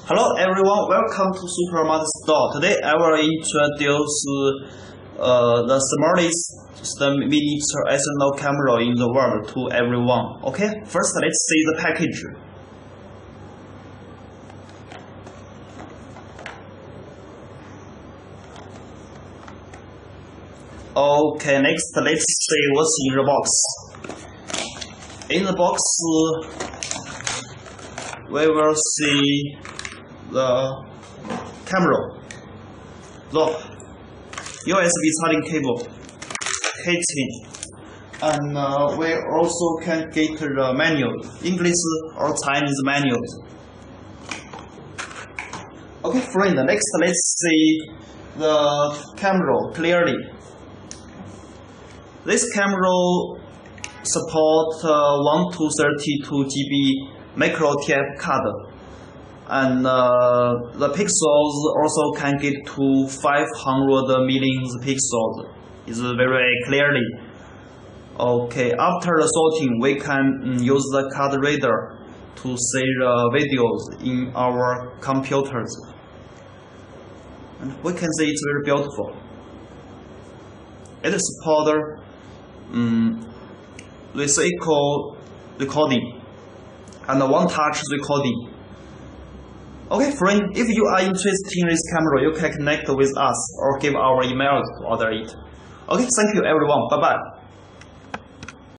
Hello everyone, welcome to Supermart Store. Today I will introduce the smallest miniature SLR camera in the world to everyone. Okay, first let's see the package. Okay, next let's see what's in the box. In the box we will see the camera, lock, USB charging cable, casing, and we also can get the manual, English or Chinese manuals. Okay, friend, next let's see the camera clearly. This camera supports 1 to 32 GB micro TF card. And the pixels also can get to 500 million pixels. It's very clearly. Okay, after the sorting, we can use the card reader to see the videos in our computers. And we can see it's very beautiful. It supports recycle recording and one-touch recording. Okay, friend, if you are interested in this camera, you can connect with us or give our email to order it. Okay, thank you everyone. Bye-bye.